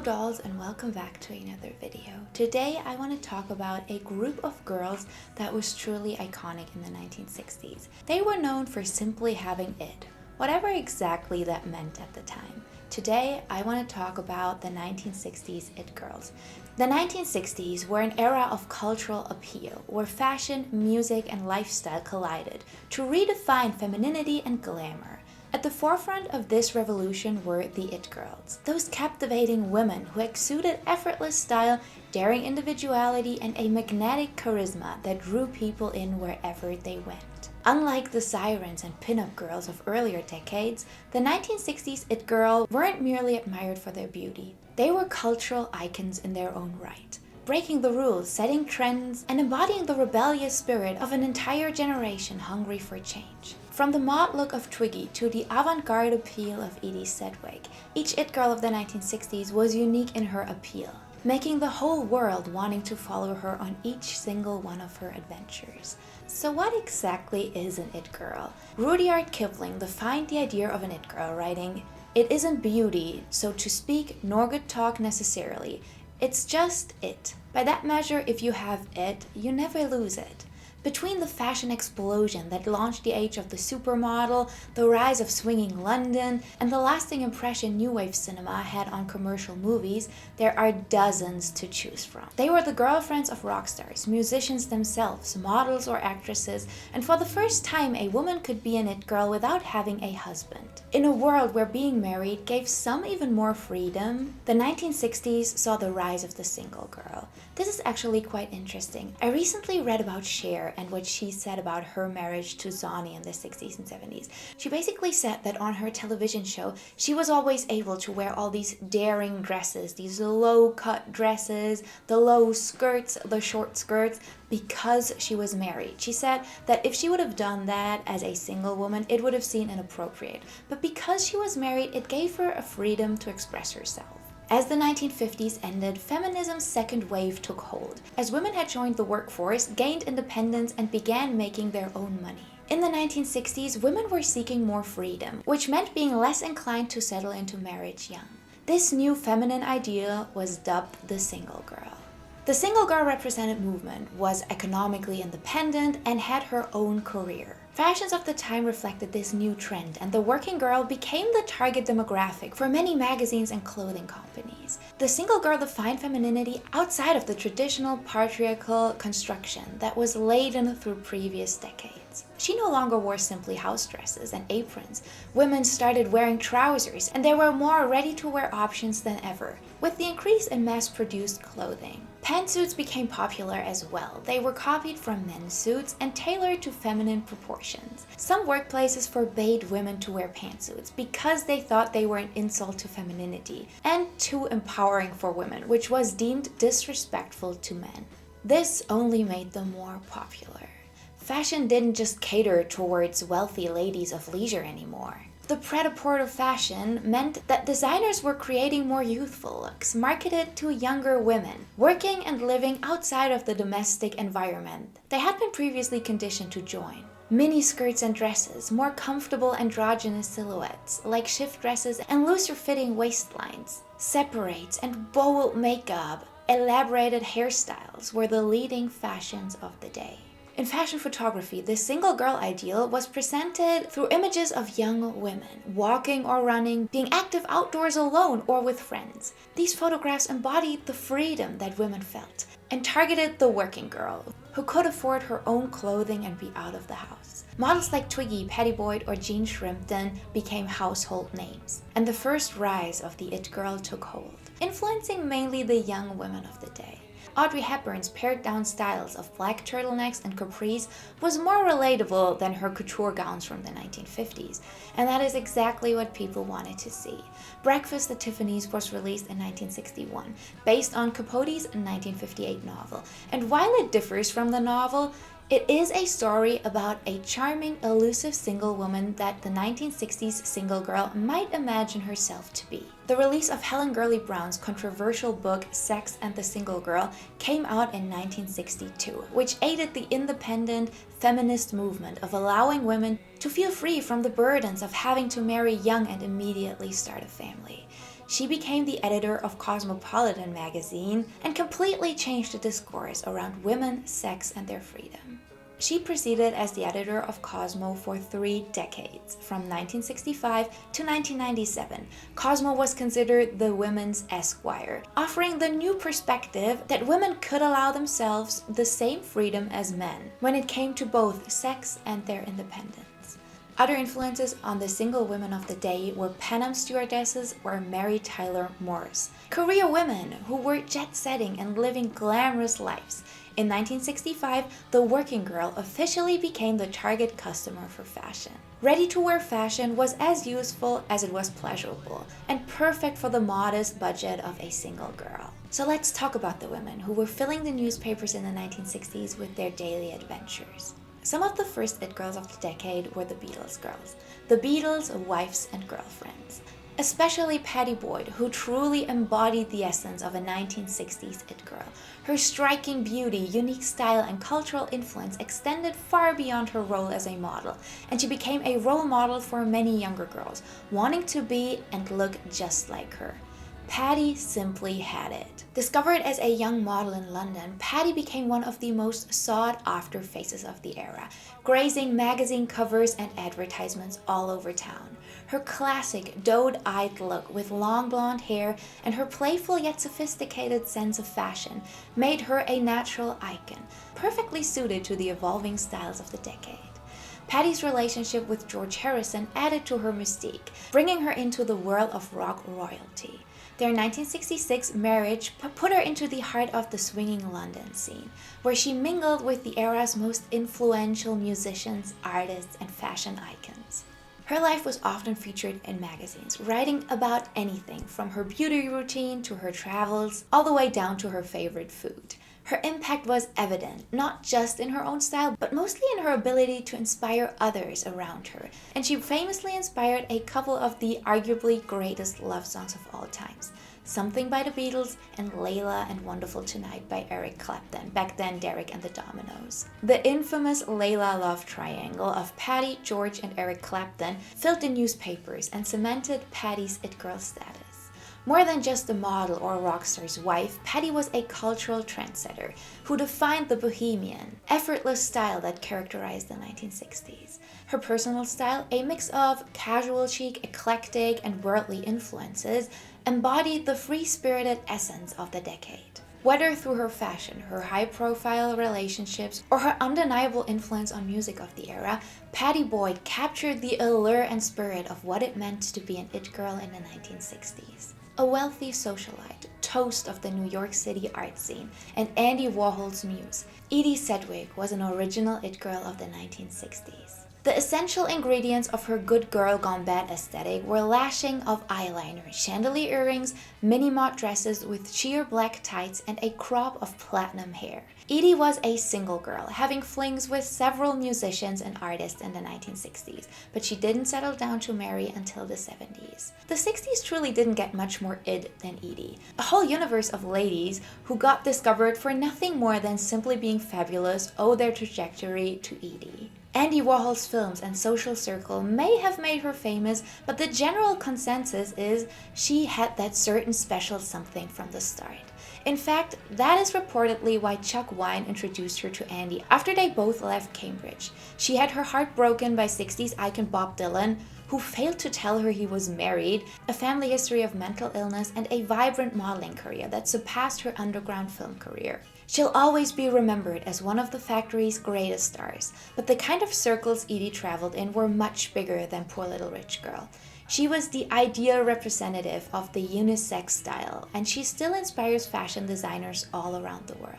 dolls, and welcome back to another video. Today I want to talk about a group of girls that was truly iconic in the 1960s. They were known for simply having it, whatever exactly that meant at the time. Today I want to talk about the 1960s it girls. The 1960s were an era of cultural appeal, where fashion, music, and lifestyle collided to redefine femininity and glamour. At the forefront of this revolution were the it girls, those captivating women who exuded effortless style, daring individuality, and a magnetic charisma that drew people in wherever they went. Unlike the sirens and pin-up girls of earlier decades, the 1960s it girl weren't merely admired for their beauty. They were cultural icons in their own right, breaking the rules, setting trends, and embodying the rebellious spirit of an entire generation hungry for change. From the mod look of Twiggy to the avant-garde appeal of Edie Sedgwick, each it girl of the 1960s was unique in her appeal, making the whole world wanting to follow her on each single one of her adventures. So what exactly is an it girl? Rudyard Kipling defined the idea of an it girl, writing, "It isn't beauty, so to speak, nor good talk necessarily. It's just it. By that measure, if you have it, you never lose it." Between the fashion explosion that launched the age of the supermodel, the rise of swinging London, and the lasting impression new wave cinema had on commercial movies, there are dozens to choose from. They were the girlfriends of rock stars, musicians themselves, models or actresses, and for the first time a woman could be an it girl without having a husband. In a world where being married gave some even more freedom, the 1960s saw the rise of the single girl. This is actually quite interesting. I recently read about Cher and what she said about her marriage to Zonny in the 60s and 70s. She basically said that on her television show, she was always able to wear all these daring dresses, these low-cut dresses, the low skirts, the short skirts, because she was married. She said that if she would have done that as a single woman, it would have seemed inappropriate. But because she was married, it gave her a freedom to express herself. As the 1950s ended, feminism's second wave took hold, as women had joined the workforce, gained independence, and began making their own money. In the 1960s, women were seeking more freedom, which meant being less inclined to settle into marriage young. This new feminine ideal was dubbed the single girl. The single girl represented movement, was economically independent, and had her own career. Fashions of the time reflected this new trend, and the working girl became the target demographic for many magazines and clothing companies. The single girl defined femininity outside of the traditional patriarchal construction that was laden through previous decades. She no longer wore simply house dresses and aprons. Women started wearing trousers, and there were more ready-to-wear options than ever, with the increase in mass-produced clothing. Pantsuits became popular as well. They were copied from men's suits and tailored to feminine proportions. Some workplaces forbade women to wear pantsuits because they thought they were an insult to femininity and too empowering for women, which was deemed disrespectful to men. This only made them more popular. Fashion didn't just cater towards wealthy ladies of leisure anymore. The pret-a-porter fashion meant that designers were creating more youthful looks, marketed to younger women, working and living outside of the domestic environment they had been previously conditioned to join. Mini skirts and dresses, more comfortable androgynous silhouettes, like shift dresses and looser-fitting waistlines, separates and bold makeup, elaborated hairstyles were the leading fashions of the day. In fashion photography, the single girl ideal was presented through images of young women, walking or running, being active outdoors alone or with friends. These photographs embodied the freedom that women felt and targeted the working girl, who could afford her own clothing and be out of the house. Models like Twiggy, Pattie Boyd, or Jean Shrimpton became household names, and the first rise of the it girl took hold, influencing mainly the young women of the day. Audrey Hepburn's pared-down styles of black turtlenecks and capris was more relatable than her couture gowns from the 1950s, and that is exactly what people wanted to see. Breakfast at Tiffany's was released in 1961, based on Capote's 1958 novel, and while it differs from the novel, it is a story about a charming, elusive single woman that the 1960s single girl might imagine herself to be. The release of Helen Gurley Brown's controversial book Sex and the Single Girl came out in 1962, which aided the independent feminist movement of allowing women to feel free from the burdens of having to marry young and immediately start a family. She became the editor of Cosmopolitan magazine and completely changed the discourse around women, sex, and their freedom. She proceeded as the editor of Cosmo for 3 decades, from 1965 to 1997. Cosmo was considered the women's Esquire, offering the new perspective that women could allow themselves the same freedom as men when it came to both sex and their independence. Other influences on the single women of the day were Pan Am stewardesses or Mary Tyler Moores, career women who were jet-setting and living glamorous lives. In 1965, the working girl officially became the target customer for fashion. Ready-to-wear fashion was as useful as it was pleasurable, and perfect for the modest budget of a single girl. So let's talk about the women who were filling the newspapers in the 1960s with their daily adventures. Some of the first it girls of the decade were the Beatles girls. The Beatles' wives and girlfriends. Especially Pattie Boyd, who truly embodied the essence of a 1960s it girl. Her striking beauty, unique style, and cultural influence extended far beyond her role as a model, and she became a role model for many younger girls, wanting to be and look just like her. Pattie simply had it. Discovered as a young model in London, Pattie became one of the most sought-after faces of the era, gracing magazine covers and advertisements all over town. Her classic, doe-eyed look with long blonde hair and her playful yet sophisticated sense of fashion made her a natural icon, perfectly suited to the evolving styles of the decade. Pattie's relationship with George Harrison added to her mystique, bringing her into the world of rock royalty. Their 1966 marriage put her into the heart of the swinging London scene, where she mingled with the era's most influential musicians, artists, and fashion icons. Her life was often featured in magazines, writing about anything from her beauty routine to her travels, all the way down to her favorite food. Her impact was evident, not just in her own style, but mostly in her ability to inspire others around her. And she famously inspired a couple of the arguably greatest love songs of all times. Something by the Beatles and Layla and Wonderful Tonight by Eric Clapton, back then Derek and the Dominoes. The infamous Layla love triangle of Pattie, George, and Eric Clapton filled the newspapers and cemented Pattie's it girl status. More than just a model or a rock star's wife, Pattie was a cultural trendsetter who defined the bohemian, effortless style that characterized the 1960s. Her personal style, a mix of casual chic, eclectic, and worldly influences, embodied the free-spirited essence of the decade. Whether through her fashion, her high-profile relationships, or her undeniable influence on music of the era, Pattie Boyd captured the allure and spirit of what it meant to be an it girl in the 1960s. A wealthy socialite, toast of the New York City art scene, and Andy Warhol's muse, Edie Sedgwick was an original it girl of the 1960s. The essential ingredients of her good girl gone bad aesthetic were lashing of eyeliner, chandelier earrings, mini-mod dresses with sheer black tights, and a crop of platinum hair. Edie was a single girl, having flings with several musicians and artists in the 1960s, but she didn't settle down to marry until the 70s. The 60s truly didn't get much more id than Edie. A whole universe of ladies who got discovered for nothing more than simply being fabulous owe their trajectory to Edie. Andy Warhol's films and social circle may have made her famous, but the general consensus is she had that certain special something from the start. In fact, that is reportedly why Chuck Wine introduced her to Andy after they both left Cambridge. She had her heart broken by 60s icon Bob Dylan, who failed to tell her he was married, a family history of mental illness, and a vibrant modeling career that surpassed her underground film career. She'll always be remembered as one of the factory's greatest stars, but the kind of circles Edie traveled in were much bigger than Poor Little Rich Girl. She was the ideal representative of the unisex style, and she still inspires fashion designers all around the world.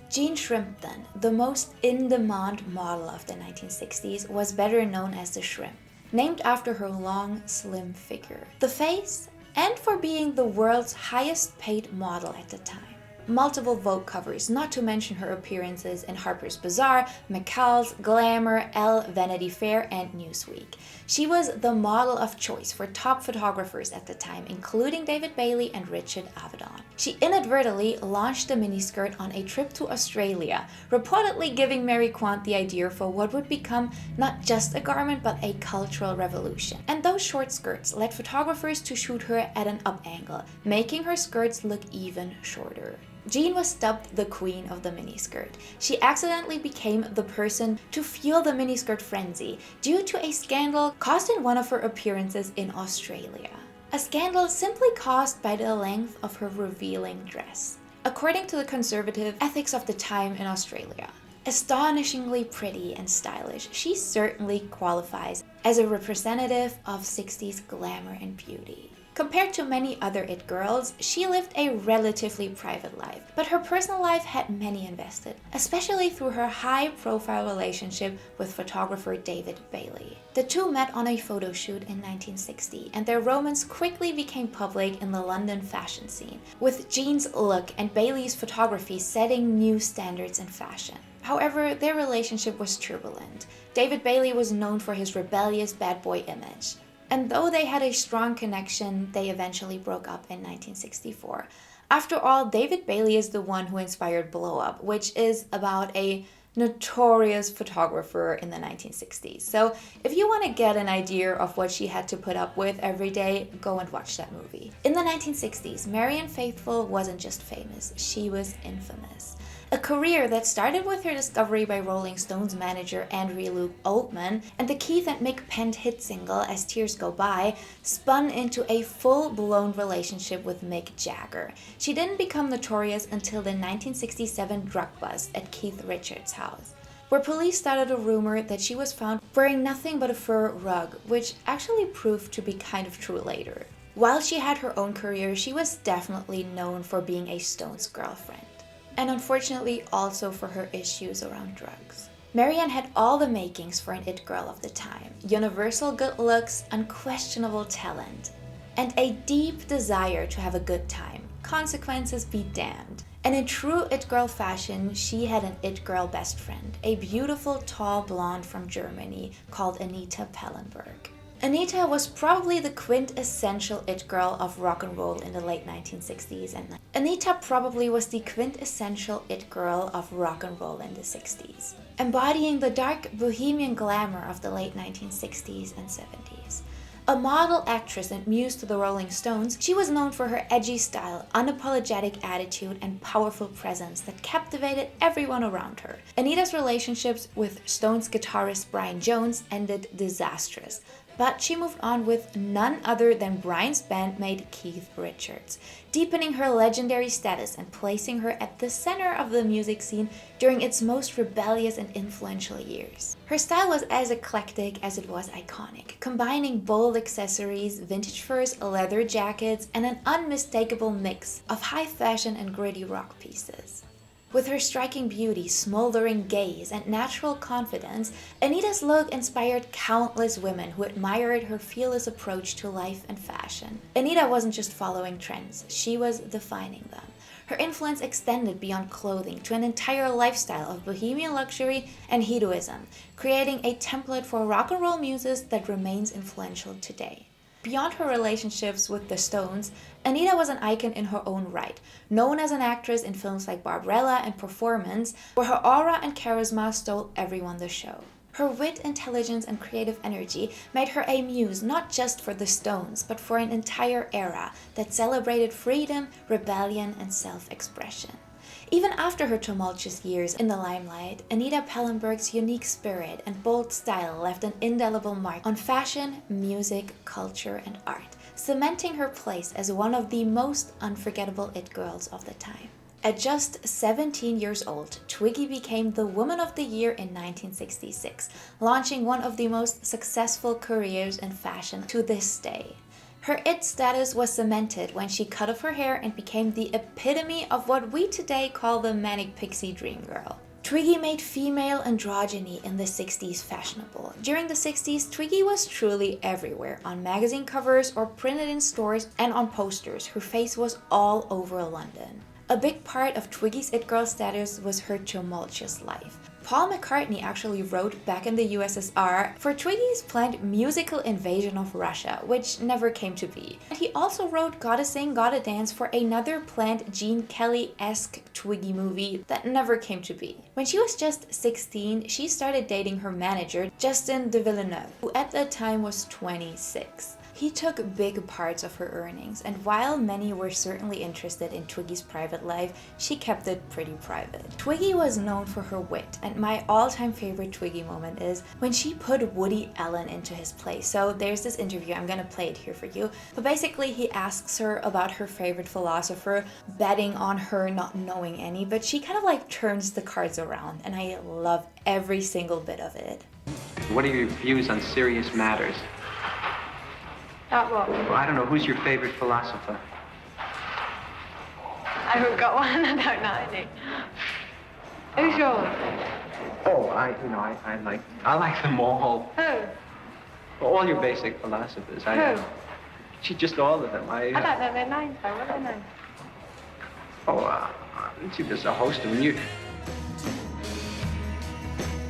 Jean Shrimpton, the most in-demand model of the 1960s, was better known as the Shrimp, named after her long, slim figure, the face, and for being the world's highest paid model at the time. multiple Vogue covers, not to mention her appearances in Harper's Bazaar, McCall's, Glamour, Elle, Vanity Fair, and Newsweek. She was the model of choice for top photographers at the time, including David Bailey and Richard Avedon. She inadvertently launched the miniskirt on a trip to Australia, reportedly giving Mary Quant the idea for what would become not just a garment but a cultural revolution. And those short skirts led photographers to shoot her at an up angle, making her skirts look even shorter. Jean was dubbed the queen of the miniskirt. She accidentally became the person to fuel the miniskirt frenzy due to a scandal caused in one of her appearances in Australia. A scandal simply caused by the length of her revealing dress. According to the conservative ethics of the time in Australia, astonishingly pretty and stylish, she certainly qualifies as a representative of 60s glamour and beauty. Compared to many other it girls, she lived a relatively private life, but her personal life had many invested, especially through her high-profile relationship with photographer David Bailey. The two met on a photo shoot in 1960, and their romance quickly became public in the London fashion scene, with Jean's look and Bailey's photography setting new standards in fashion. However, their relationship was turbulent. David Bailey was known for his rebellious bad boy image. And though they had a strong connection, they eventually broke up in 1964. After all, David Bailey is the one who inspired Blow Up, which is about a notorious photographer in the 1960s. So if you want to get an idea of what she had to put up with every day, go and watch that movie. In the 1960s, Marianne Faithfull wasn't just famous, she was infamous. A career that started with her discovery by Rolling Stone's manager Andrew Luke Oldham and the Keith and Mick penned hit single As Tears Go By spun into a full-blown relationship with Mick Jagger. She didn't become notorious until the 1967 drug bust at Keith Richards' house, where police started a rumor that she was found wearing nothing but a fur rug, which actually proved to be kind of true later. While she had her own career, she was definitely known for being a Stones girlfriend, and unfortunately also for her issues around drugs. Marianne had all the makings for an it girl of the time: universal good looks, unquestionable talent, and a deep desire to have a good time. Consequences be damned. And in true it girl fashion, she had an it girl best friend, a beautiful tall blonde from Germany called Anita Pallenberg. Anita was probably the quintessential it girl of rock and roll in the late 1960s, and Anita probably was the quintessential it girl of rock and roll in the 60s, embodying the dark bohemian glamour of the late 1960s and 70s. A model, actress, and muse to the Rolling Stones, she was known for her edgy style, unapologetic attitude, and powerful presence that captivated everyone around her. Anita's relationships with Stones guitarist Brian Jones ended disastrous, but she moved on with none other than Brian's bandmate Keith Richards, deepening her legendary status and placing her at the center of the music scene during its most rebellious and influential years. Her style was as eclectic as it was iconic, combining bold accessories, vintage furs, leather jackets, and an unmistakable mix of high fashion and gritty rock pieces. With her striking beauty, smoldering gaze, and natural confidence, Anita's look inspired countless women who admired her fearless approach to life and fashion. Anita wasn't just following trends, she was defining them. Her influence extended beyond clothing to an entire lifestyle of bohemian luxury and hedonism, creating a template for rock and roll muses that remains influential today. Beyond her relationships with the Stones, Anita was an icon in her own right, known as an actress in films like Barbarella and Performance, where her aura and charisma stole everyone the show. Her wit, intelligence, and creative energy made her a muse not just for the Stones, but for an entire era that celebrated freedom, rebellion, and self-expression. Even after her tumultuous years in the limelight, Anita Pallenberg's unique spirit and bold style left an indelible mark on fashion, music, culture, and art, cementing her place as one of the most unforgettable it girls of the time. At just 17 years old, Twiggy became the Woman of the Year in 1966, launching one of the most successful careers in fashion to this day. Her it status was cemented when she cut off her hair and became the epitome of what we today call the manic pixie dream girl. Twiggy made female androgyny in the 60s fashionable. During the 60s, Twiggy was truly everywhere, on magazine covers or printed in stores and on posters. Her face was all over London. A big part of Twiggy's it girl status was her tumultuous life. Paul McCartney actually wrote back in the USSR for Twiggy's planned musical invasion of Russia, which never came to be. And he also wrote Gotta Sing, Gotta Dance for another planned Gene Kelly-esque Twiggy movie that never came to be. When she was just 16, she started dating her manager, Justin de Villeneuve, who at that time was 26. He took big parts of her earnings, and while many were certainly interested in Twiggy's private life, she kept it pretty private. Twiggy was known for her wit, and my all-time favorite Twiggy moment is when she put Woody Allen into his place. So there's this interview, I'm gonna play it here for you. But basically he asks her about her favorite philosopher, betting on her not knowing any, but she kind of like turns the cards around, and I love every single bit of it. What are your views on serious matters? What? Well, I don't know. Who's your favorite philosopher? I haven't got one. I don't know any. Who's yours? Oh, I like them all. Who? All your basic philosophers. Who? Just all of them. I don't know their names, though. What are their names? See, there's a host of them. You.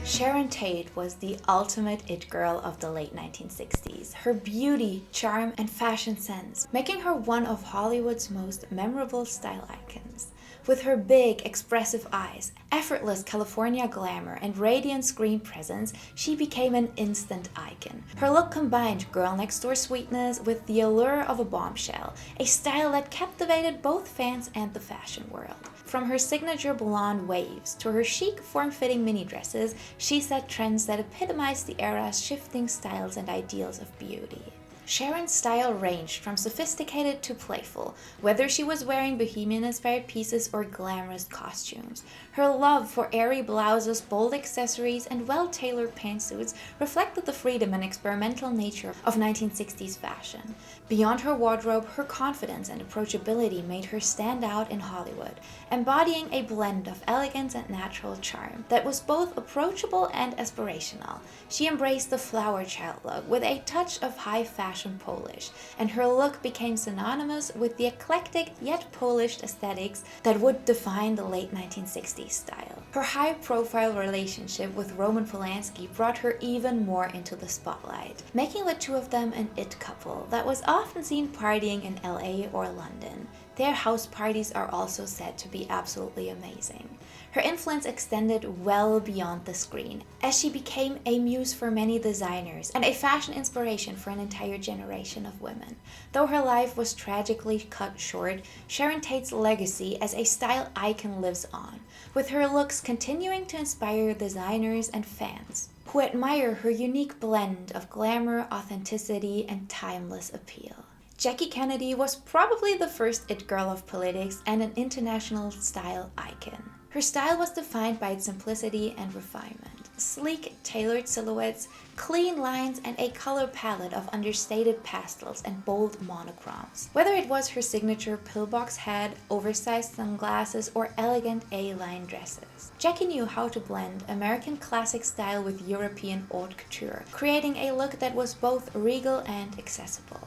Sharon Tate was the ultimate it girl of the late 1960s. Her beauty, charm, and fashion sense, making her one of Hollywood's most memorable style icons. With her big, expressive eyes, effortless California glamour, and radiant screen presence, she became an instant icon. Her look combined girl-next-door sweetness with the allure of a bombshell, a style that captivated both fans and the fashion world. From her signature blonde waves to her chic, form-fitting mini dresses, she set trends that epitomized the era's shifting styles and ideals of beauty. Sharon's style ranged from sophisticated to playful, whether she was wearing bohemian-inspired pieces or glamorous costumes. Her love for airy blouses, bold accessories, and well-tailored pantsuits reflected the freedom and experimental nature of 1960s fashion. Beyond her wardrobe, her confidence and approachability made her stand out in Hollywood, embodying a blend of elegance and natural charm that was both approachable and aspirational. She embraced the flower child look with a touch of high fashion polish, and her look became synonymous with the eclectic yet polished aesthetics that would define the late 1960s style. Her high-profile relationship with Roman Polanski brought her even more into the spotlight, making the two of them an it couple that was often seen partying in LA or London. Their house parties are also said to be absolutely amazing. Her influence extended well beyond the screen, as she became a muse for many designers and a fashion inspiration for an entire generation of women. Though her life was tragically cut short, Sharon Tate's legacy as a style icon lives on, with her looks continuing to inspire designers and fans who admire her unique blend of glamour, authenticity, and timeless appeal. Jackie Kennedy was probably the first it girl of politics and an international style icon. Her style was defined by its simplicity and refinement. Sleek, tailored silhouettes, clean lines, and a color palette of understated pastels and bold monochromes. Whether it was her signature pillbox head, oversized sunglasses, or elegant A-line dresses, Jackie knew how to blend American classic style with European haute couture, creating a look that was both regal and accessible.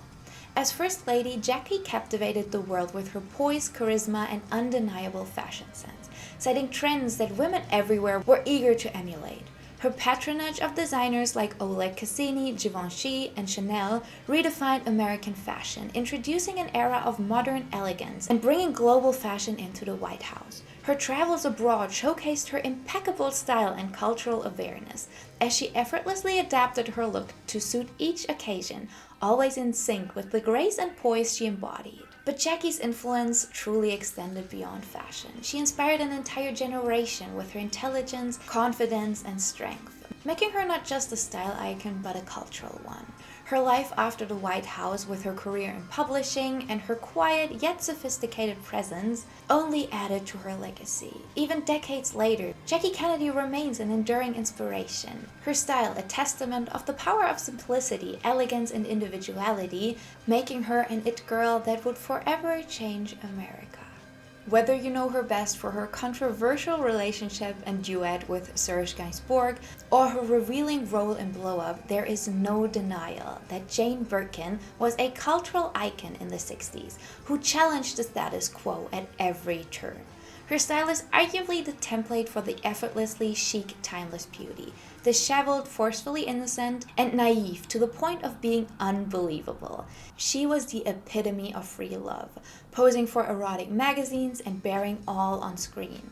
As First Lady, Jackie captivated the world with her poise, charisma, and undeniable fashion sense, setting trends that women everywhere were eager to emulate. Her patronage of designers like Oleg Cassini, Givenchy, and Chanel redefined American fashion, introducing an era of modern elegance and bringing global fashion into the White House. Her travels abroad showcased her impeccable style and cultural awareness, as she effortlessly adapted her look to suit each occasion, always in sync with the grace and poise she embodied. But Jackie's influence truly extended beyond fashion. She inspired an entire generation with her intelligence, confidence, and strength, making her not just a style icon but a cultural one. Her life after the White House, with her career in publishing and her quiet yet sophisticated presence, only added to her legacy. Even decades later, Jackie Kennedy remains an enduring inspiration. Her style a testament of the power of simplicity, elegance, and individuality, making her an it girl that would forever change America. Whether you know her best for her controversial relationship and duet with Serge Gainsbourg or her revealing role in Blow Up, there is no denial that Jane Birkin was a cultural icon in the 60s who challenged the status quo at every turn. Her style is arguably the template for the effortlessly chic, timeless beauty, disheveled, forcefully innocent, and naive to the point of being unbelievable. She was the epitome of free love, posing for erotic magazines and bearing all on screen.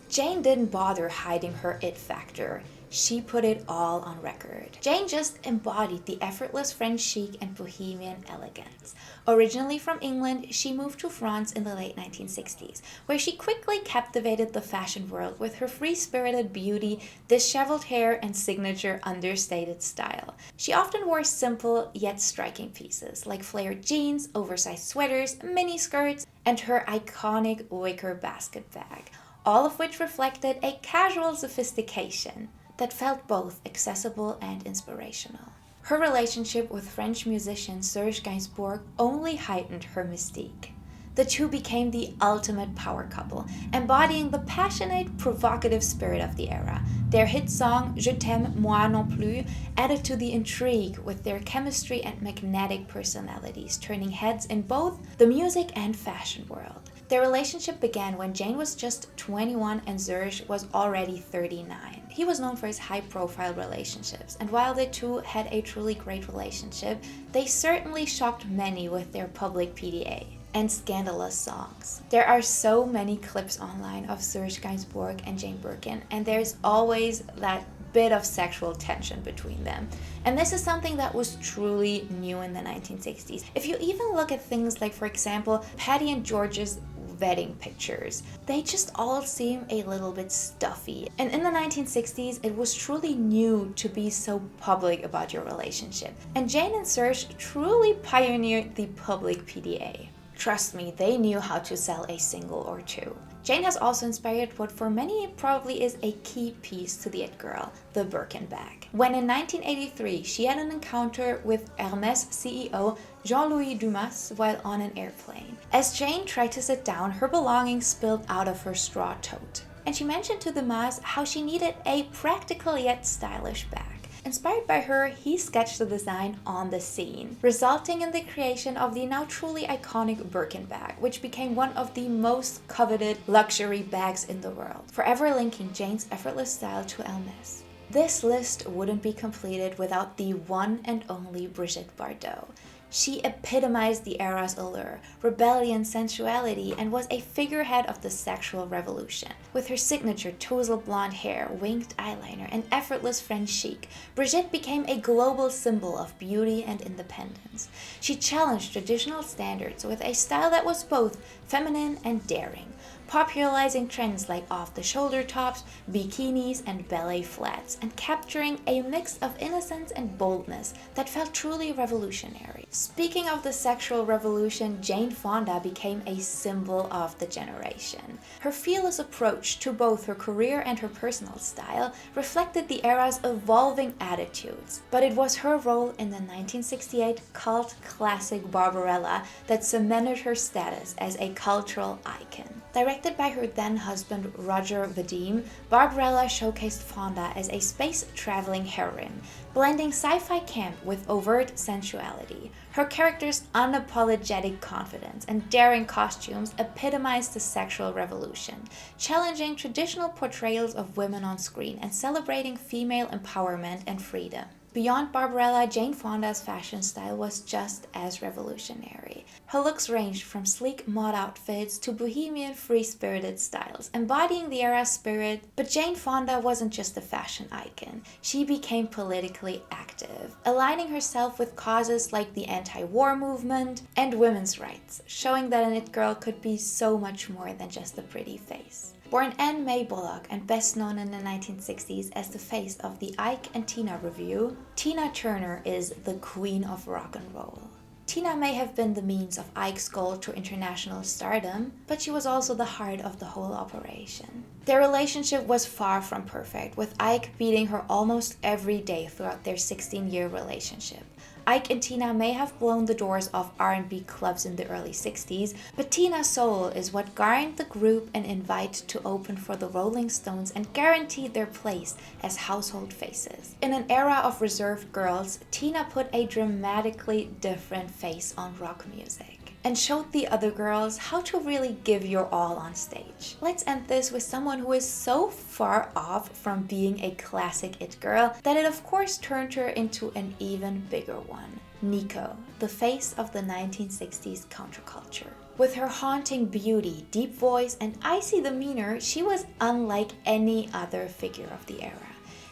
Jane didn't bother hiding her it factor. She put it all on record. Jane just embodied the effortless French chic and bohemian elegance. Originally from England, she moved to France in the late 1960s, where she quickly captivated the fashion world with her free-spirited beauty, disheveled hair, and signature understated style. She often wore simple yet striking pieces, like flared jeans, oversized sweaters, mini skirts, and her iconic wicker basket bag, all of which reflected a casual sophistication that felt both accessible and inspirational. Her relationship with French musician Serge Gainsbourg only heightened her mystique. The two became the ultimate power couple, embodying the passionate, provocative spirit of the era. Their hit song, Je t'aime moi non plus, added to the intrigue with their chemistry and magnetic personalities, turning heads in both the music and fashion world. Their relationship began when Jane was just 21 and Serge was already 39. He was known for his high-profile relationships, and while the two had a truly great relationship, they certainly shocked many with their public PDA and scandalous songs. There are so many clips online of Serge Gainsbourg and Jane Birkin, and there's always that bit of sexual tension between them. And this is something that was truly new in the 1960s. If you even look at things like, for example, Pattie and George's wedding pictures, they just all seem a little bit stuffy. And in the 1960s, it was truly new to be so public about your relationship. And Jane and Serge truly pioneered the public PDA. Trust me, they knew how to sell a single or two. Jane has also inspired what for many probably is a key piece to the it girl, the Birkin bag. When in 1983 she had an encounter with Hermès CEO Jean-Louis Dumas while on an airplane. As Jane tried to sit down, her belongings spilled out of her straw tote. And she mentioned to Dumas how she needed a practical yet stylish bag. Inspired by her, he sketched the design on the scene, resulting in the creation of the now truly iconic Birkin bag, which became one of the most coveted luxury bags in the world, forever linking Jane's effortless style to Hermès. This list wouldn't be completed without the one and only Brigitte Bardot. She epitomized the era's allure, rebellion, sensuality, and was a figurehead of the sexual revolution. With her signature touzle blonde hair, winged eyeliner, and effortless French chic, Brigitte became a global symbol of beauty and independence. She challenged traditional standards with a style that was both feminine and daring, popularizing trends like off-the-shoulder tops, bikinis, and ballet flats, and capturing a mix of innocence and boldness that felt truly revolutionary. Speaking of the sexual revolution, Jane Fonda became a symbol of the generation. Her fearless approach to both her career and her personal style reflected the era's evolving attitudes, but it was her role in the 1968 cult classic Barbarella that cemented her status as a cultural icon. Directed by her then-husband Roger Vadim, Barbarella showcased Fonda as a space-traveling heroine, blending sci-fi camp with overt sensuality. Her character's unapologetic confidence and daring costumes epitomized the sexual revolution, challenging traditional portrayals of women on screen and celebrating female empowerment and freedom. Beyond Barbarella, Jane Fonda's fashion style was just as revolutionary. Her looks ranged from sleek mod outfits to bohemian free-spirited styles, embodying the era's spirit. But Jane Fonda wasn't just a fashion icon. She became politically active, aligning herself with causes like the anti-war movement and women's rights, showing that an it girl could be so much more than just a pretty face. Born Anne May Bullock and best known in the 1960s as the face of the Ike and Tina Revue, Tina Turner is the queen of rock and roll. Tina may have been the means of Ike's goal to international stardom, but she was also the heart of the whole operation. Their relationship was far from perfect, with Ike beating her almost every day throughout their 16-year relationship. Ike and Tina may have blown the doors off R&B clubs in the early 60s, but Tina's soul is what garnered the group an invite to open for the Rolling Stones and guaranteed their place as household faces. In an era of reserved girls, Tina put a dramatically different face on rock music. and showed the other girls how to really give your all on stage. Let's end this with someone who is so far off from being a classic it girl that it of course turned her into an even bigger one. Nico, the face of the 1960s counterculture. With her haunting beauty, deep voice, and icy demeanor, she was unlike any other figure of the era.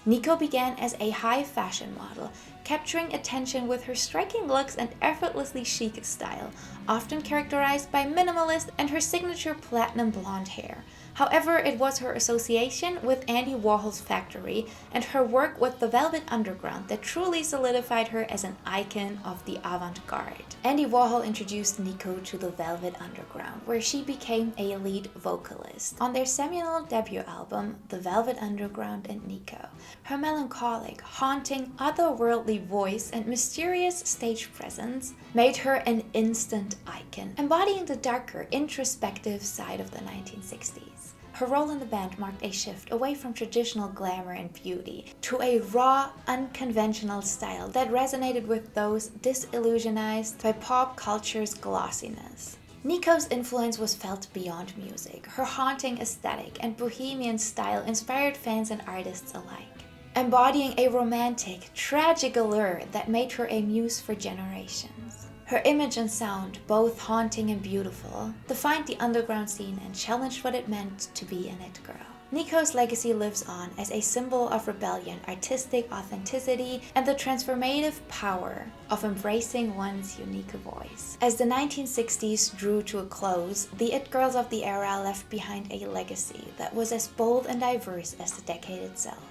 Nico began as a high fashion model, capturing attention with her striking looks and effortlessly chic style, often characterized by minimalist and her signature platinum blonde hair. However, it was her association with Andy Warhol's Factory and her work with the Velvet Underground that truly solidified her as an icon of the avant-garde. Andy Warhol introduced Nico to the Velvet Underground, where she became a lead vocalist. On their seminal debut album, The Velvet Underground and Nico, her melancholic, haunting, otherworldly voice and mysterious stage presence made her an instant icon, embodying the darker, introspective side of the 1960s. Her role in the band marked a shift away from traditional glamour and beauty to a raw, unconventional style that resonated with those disillusionized by pop culture's glossiness. Nico's influence was felt beyond music. Her haunting aesthetic and bohemian style inspired fans and artists alike, embodying a romantic, tragic allure that made her a muse for generations. Her image and sound, both haunting and beautiful, defined the underground scene and challenged what it meant to be an it girl. Nico's legacy lives on as a symbol of rebellion, artistic authenticity, and the transformative power of embracing one's unique voice. As the 1960s drew to a close, the it girls of the era left behind a legacy that was as bold and diverse as the decade itself.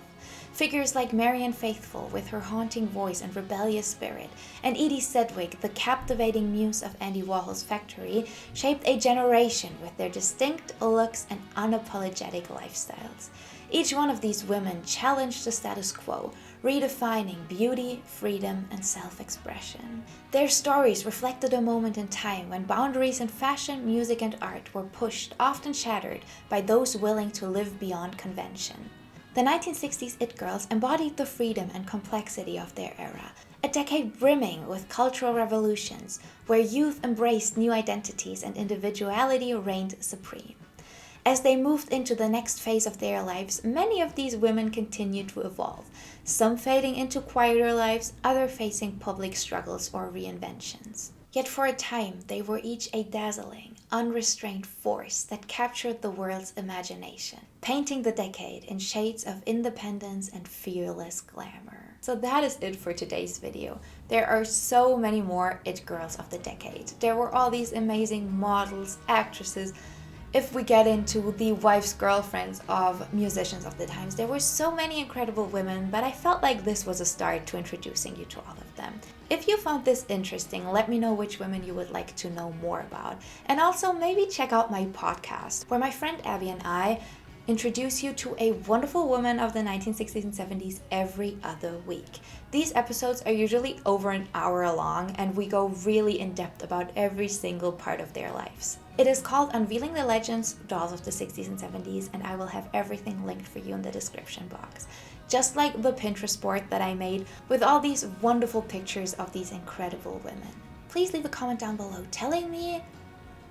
Figures like Marianne Faithfull with her haunting voice and rebellious spirit, and Edie Sedgwick, the captivating muse of Andy Warhol's Factory, shaped a generation with their distinct looks and unapologetic lifestyles. Each one of these women challenged the status quo, redefining beauty, freedom, and self-expression. Their stories reflected a moment in time when boundaries in fashion, music, and art were pushed, often shattered, by those willing to live beyond convention. The 1960s it girls embodied the freedom and complexity of their era, a decade brimming with cultural revolutions, where youth embraced new identities and individuality reigned supreme. As they moved into the next phase of their lives, many of these women continued to evolve, some fading into quieter lives, others facing public struggles or reinventions. Yet for a time, they were each a dazzling, unrestrained force that captured the world's imagination, painting the decade in shades of independence and fearless glamour. So that is it for today's video. There are so many more it girls of the decade. There were all these amazing models, actresses. If we get into the wives' girlfriends of musicians of the times, there were so many incredible women, but I felt like this was a start to introducing you to all of them. If you found this interesting, let me know which women you would like to know more about. And also maybe check out my podcast, where my friend Abby and I introduce you to a wonderful woman of the 1960s and 70s every other week. These episodes are usually over an hour long, and we go really in depth about every single part of their lives. It is called Unveiling the Legends, Dolls of the 60s and 70s, and I will have everything linked for you in the description box. Just like the Pinterest board that I made with all these wonderful pictures of these incredible women. Please leave a comment down below telling me,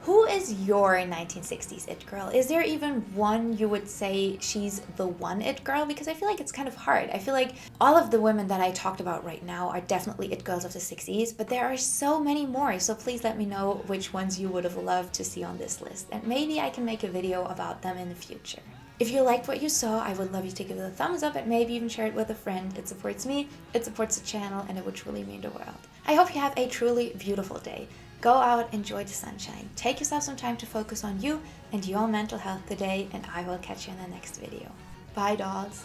who is your 1960s it girl? Is there even one you would say she's the one it girl? Because I feel like it's kind of hard. I feel like all of the women that I talked about right now are definitely it girls of the 60s, but there are so many more. So please let me know which ones you would have loved to see on this list, and maybe I can make a video about them in the future. If you liked what you saw, I would love you to give it a thumbs up and maybe even share it with a friend. It supports me, it supports the channel, and it would truly mean the world. I hope you have a truly beautiful day. Go out, enjoy the sunshine. Take yourself some time to focus on you and your mental health today, and I will catch you in the next video. Bye, dolls.